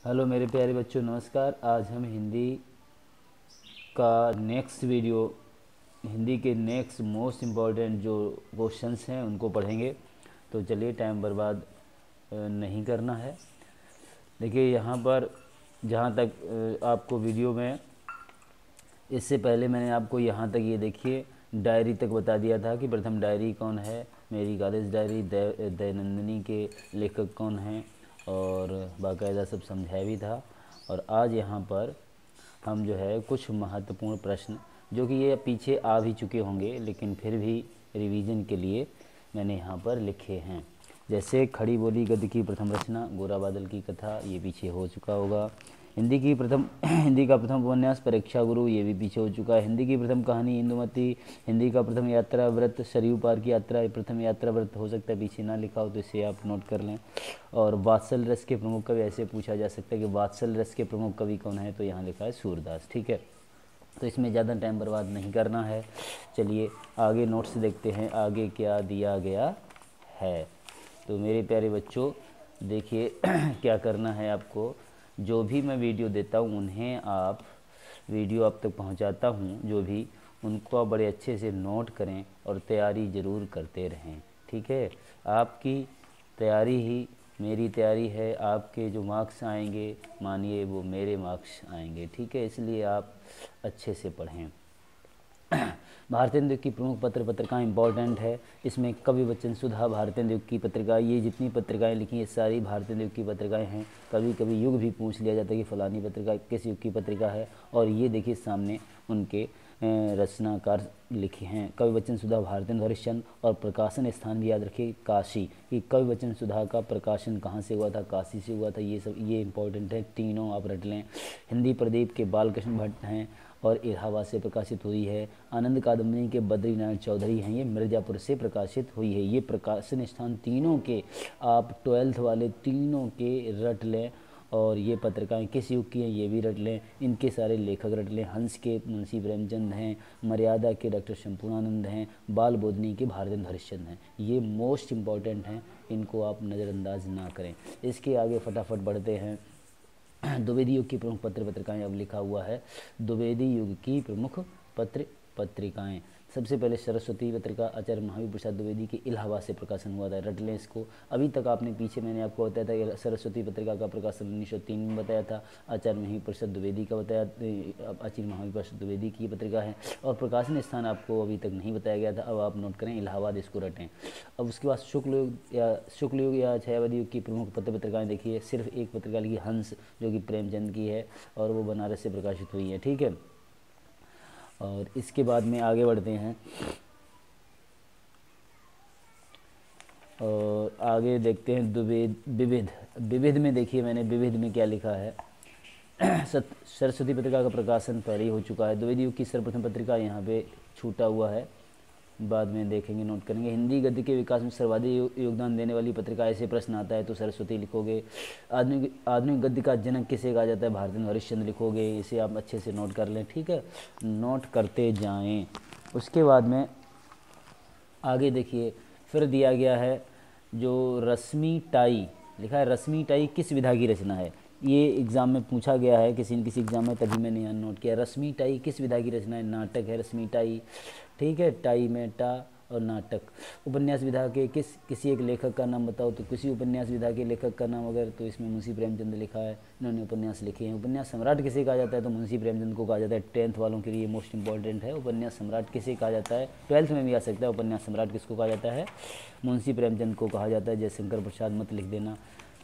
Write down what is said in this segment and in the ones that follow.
Hello मेरे प्यारे बच्चों, नमस्कार। आज हम का नेक्स्ट वीडियो हिंदी के नेक्स्ट मोस्ट इम्पॉर्टेंट जो क्वेश्चंस हैं उनको पढ़ेंगे। तो चलिए, टाइम बर्बाद नहीं करना है। देखिए यहाँ पर जहाँ तक आपको वीडियो में, इससे पहले मैंने आपको यहाँ तक ये देखिए डायरी तक बता दिया था कि प्रथम डायरी कौन है, मेरी कॉलेज डायरी, दयानंदिनी के लेखक कौन हैं, और बाकायदा सब समझाया भी था। और आज यहाँ पर हम जो है कुछ महत्वपूर्ण प्रश्न, जो कि ये पीछे आ भी चुके होंगे लेकिन फिर भी रिवीजन के लिए मैंने यहाँ पर लिखे हैं। जैसे खड़ी बोली गद्य की प्रथम रचना, गोरा बादल की कथा, ये पीछे हो चुका होगा। हिंदी का प्रथम उपन्यास परीक्षा गुरु, ये भी पीछे हो चुका है। हिंदी की प्रथम कहानी इंदुमती। हिंदी का प्रथम यात्रा व्रत सरयू पार की यात्रा, ये प्रथम यात्रा व्रत हो सकता है पीछे ना लिखा हो, तो इसे आप नोट कर लें। और वात्सल रस के प्रमुख कवि, ऐसे पूछा जा सकता है कि वात्सल रस के प्रमुख कवि कौन है, तो यहाँ लिखा है सूरदास। ठीक है, तो इसमें ज़्यादा टाइम बर्बाद नहीं करना है। चलिए आगे नोट्स देखते हैं, आगे क्या दिया गया है। तो मेरे प्यारे बच्चों देखिए क्या करना है आपको, जो भी मैं वीडियो देता हूँ उन्हें आप वीडियो आप तक पहुँचाता हूँ, जो भी उनको आप बड़े अच्छे से नोट करें और तैयारी ज़रूर करते रहें। ठीक है, आपकी तैयारी ही मेरी तैयारी है। आपके जो मार्क्स आएंगे मानिए वो मेरे मार्क्स आएंगे। ठीक है, इसलिए आप अच्छे से पढ़ें। भारतेंदु की प्रमुख पत्रिकाएं इंपॉर्टेंट है। इसमें कवि वचन सुधा, भारतेंदु की पत्रिका, ये जितनी पत्रिकाएं लिखी हैं सारी भारतेंदु की पत्रिकाएं हैं। कभी कभी युग भी पूछ लिया जाता है कि फलानी पत्रिका किस युग की पत्रिका है। और ये देखिए सामने उनके रचनाकार लिखे हैं, कवि वचन सुधा, भारतेंदु हरिश्चंद्र। और प्रकाशन स्थान भी याद रखिए काशी, कि कवि वचन सुधा का प्रकाशन कहाँ से हुआ था, काशी से हुआ था। ये सब ये इंपॉर्टेंट है, तीनों आप रट लें। हिंदी प्रदीप के बालकृष्ण भट्ट हैं और इलाहाबाद से प्रकाशित हुई है। आनंद कादम्बनी के बद्रीनारायण चौधरी हैं, ये मिर्ज़ापुर से प्रकाशित हुई है। ये प्रकाशन स्थान तीनों के आप 12th वाले तीनों के रट लें। और ये पत्रिकाएं किस युग की हैं ये भी रट लें। इनके सारे लेखक रट लें, हंस के मुंशी प्रेमचंद हैं, मर्यादा के डॉक्टर शंपूर्णानंद हैं, बाल बोधनी के भारतेंदु हरिश्चंद्र हैं। ये मोस्ट इम्पॉर्टेंट हैं, इनको आप नज़रअंदाज ना करें। इसके आगे फटाफट बढ़ते हैं। द्विवेदी युग की प्रमुख पत्रिकाएं, अब लिखा हुआ है द्विवेदी युग की प्रमुख पत्रिकाएं। सबसे पहले सरस्वती पत्रिका, आचार्य महावीर प्रसाद द्विवेदी के इलाहाबाद से प्रकाशन हुआ था। रट लें इसको। अभी तक आपने पीछे मैंने आपको बताया था कि सरस्वती पत्रिका का प्रकाशन 1903 में बताया था। आचार्य महावीर प्रसाद द्विवेदी का बताया, आचार्य महावीर प्रसाद द्विवेदी की पत्रिका है। और प्रकाशन स्थान आपको अभी तक नहीं बताया गया था, अब आप नोट करें इलाहाबाद, इसको रटें। अब उसके बाद शुक्ल युग या छायावादी युग की प्रमुख पत्रिकाएं देखिए। सिर्फ एक पत्रिका लिखी हंस, जो कि प्रेमचंद की है और वो बनारस से प्रकाशित हुई है। ठीक है, और इसके बाद में आगे बढ़ते हैं और आगे देखते हैं विविध। विविध में देखिए मैंने विविध में क्या लिखा है। सरस्वती पत्रिका का प्रकाशन पहले ही हो चुका है। द्विवेदी युग की सर्वप्रथम पत्रिका यहाँ पे छूटा हुआ है, बाद में देखेंगे, नोट करेंगे। हिंदी गद्य के विकास में सर्वाधिक योगदान देने वाली पत्रिका, ऐसे प्रश्न आता है तो सरस्वती लिखोगे। आधुनिक गद्य का जनक किसे कहा जाता है, भारतेंदु हरिश्चंद्र लिखोगे। इसे आप अच्छे से नोट कर लें। ठीक है, नोट करते जाएं। उसके बाद में आगे देखिए फिर दिया गया है जो रश्मि टाई लिखा है। रश्मि टाई किस विधा की रचना है, ये एग्ज़ाम में पूछा गया है किसी न किसी एग्ज़ाम में, तभी मैंने यहाँ नोट किया। रश्मि टाई किस विधा की रचना है, नाटक है रश्मि टाई। ठीक है, टाई में टा और नाटक। उपन्यास विधा के किसी एक लेखक का नाम बताओ, तो किसी उपन्यास विधा के लेखक का नाम अगर, तो इसमें मुंशी प्रेमचंद लिखा है, इन्होंने उपन्यास लिखे हैं। उपन्यास सम्राट किसे कहा जाता है, तो मुंशी प्रेमचंद को कहा जाता है। 10th वालों के लिए मोस्ट इंपॉर्टेंट है, उपन्यास सम्राट किसे कहा जाता है। 12th में भी आ सकता है, उपन्यास सम्राट किसको कहा जाता है, मुंशी प्रेमचंद को कहा जाता है। जयशंकर प्रसाद मत लिख देना।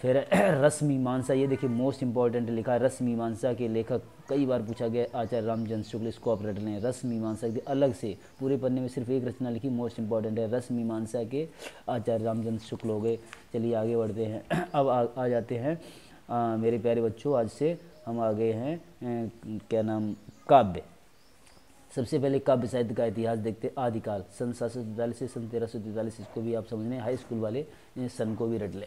फिर रस मीमांसा, ये देखिए मोस्ट इंपॉर्टेंट लिखा है। रस मीमांसा के लेखक कई बार पूछा गया, आचार्य रामचंद्र शुक्ल, इसको आप रट लें। रस मीमांसा के अलग से पूरे पन्ने में सिर्फ एक रचना लिखी, मोस्ट इंपॉर्टेंट है। रस मीमांसा के आचार्य रामचंद्र शुक्ल हो गए। चलिए आगे बढ़ते हैं। अब आ जाते हैं मेरे प्यारे बच्चों, आज से हम आ गए हैं क्या नाम, काव्य। सबसे पहले काव्य साहित्य का इतिहास देखते। आदिकाल सन 743 से सन 1343, इसको भी आप समझने, हाई स्कूल वाले सन को भी रट ले।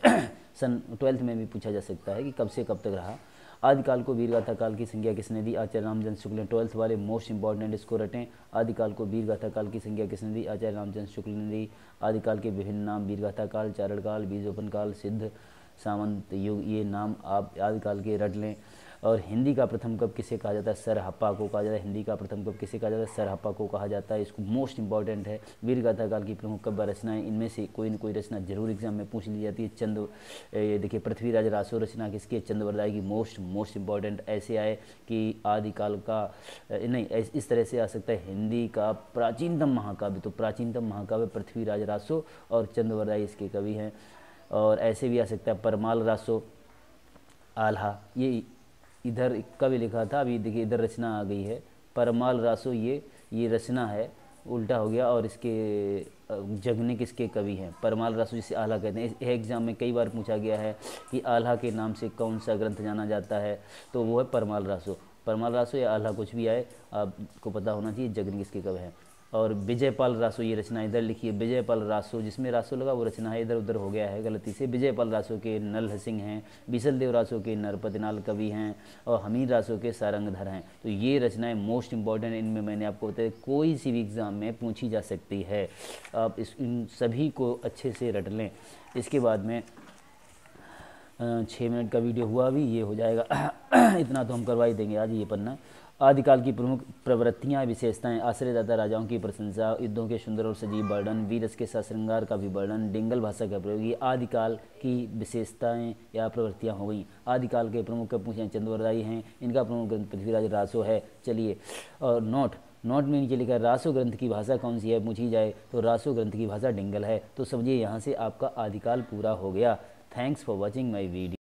सन 12th में भी पूछा जा सकता है कि कब से कब तक रहा। आदिकाल को वीरगाथा काल की संज्ञा किसने दी, आचार्य रामचंद्र शुक्ल ने। 12th वाले मोस्ट इंपॉर्टेंट, इसको रटें। आदिकाल को वीरगाथा काल की संज्ञा किसने दी, आचार्य रामचंद्र शुक्ल ने दी। आदिकाल के विभिन्न नाम, वीरगाथा काल, चारण काल, बीजोपन काल, सिद्ध सामंत युग, ये नाम आप आदिकाल के रट लें। और हिंदी का प्रथम कवि किसे कहा जाता है? सरहप्पा को कहा जाता है। हिंदी का प्रथम कवि किसे कहा जाता है? सरहप्पा को कहा जाता है। इसको मोस्ट इंपॉर्टेंट है। वीरगाथा काल की प्रमुख काव्य रचनाएं, इनमें से कोई न कोई रचना जरूर एग्जाम में पूछ ली जाती है। ये देखिए, पृथ्वीराज रासो रचना किसकी है? चंद्रवरदाई की। मोस्ट इंपॉर्टेंट ऐसे आए कि आदिकाल का नहीं, इस तरह से आ सकता है हिंदी का प्राचीनतम महाकाव्य, तो प्राचीनतम महाकाव्य पृथ्वीराज रासो और चंद्रवरदाई इसके कवि हैं। और ऐसे भी आ सकता है परमाल रासो, आल्हा, ये इधर कवि लिखा था, अभी देखिए इधर रचना आ गई है। परमाल रासो ये रचना है, उल्टा हो गया। और इसके जगने किसके कवि हैं? परमाल रासो, जिसे आल्हा कहते हैं। इस एग्जाम में कई बार पूछा गया है कि आल्हा के नाम से कौन सा ग्रंथ जाना जाता है, तो वो है परमाल रासो। परमाल रासो या आल्हा, कुछ भी आए आपको पता होना चाहिए जगने किसके कवि हैं। और विजयपाल रासो, ये रचना इधर लिखी है। विजयपाल रासो, जिसमें रासो लगा वो रचना है, इधर उधर हो गया है गलती से। विजयपाल रासो के नल सिंह हैं, बिसल देव रासो के नरपतिनाल कवि हैं, और हमीर रासो के सारंगधर हैं। तो ये रचनाएं मोस्ट इंपॉर्टेंट, इनमें मैंने आपको बताया कोई सी भी एग्ज़ाम में पूछी जा सकती है। आप इन सभी को अच्छे से रट लें। इसके बाद में 6 मिनट का वीडियो हुआ, अभी ये हो जाएगा इतना तो हम करवा ही देंगे आज। ये पन्ना आदिकाल की प्रमुख प्रवृत्तियाँ विशेषताएं, आश्रयदाता राजाओं की प्रशंसा, युद्धों के सुंदर और सजीव वर्णन, वीरस के साथ श्रृंगार का भी वर्णन, डिंगल भाषा का प्रयोग, ये आदिकाल की विशेषताएं या प्रवृत्तियाँ हो गई। आदिकाल के प्रमुख कवि पूछे चंद्रवरदाई हैं, इनका प्रमुख ग्रंथ पृथ्वीराज रासो है। चलिए, और नोट में नीचे लिखा है रासो ग्रंथ की भाषा कौन सी है पूछी जाए तो रासो ग्रंथ की भाषा डिंगल है। तो समझिए यहाँ से आपका आदिकाल पूरा हो गया। Thanks for watching my video.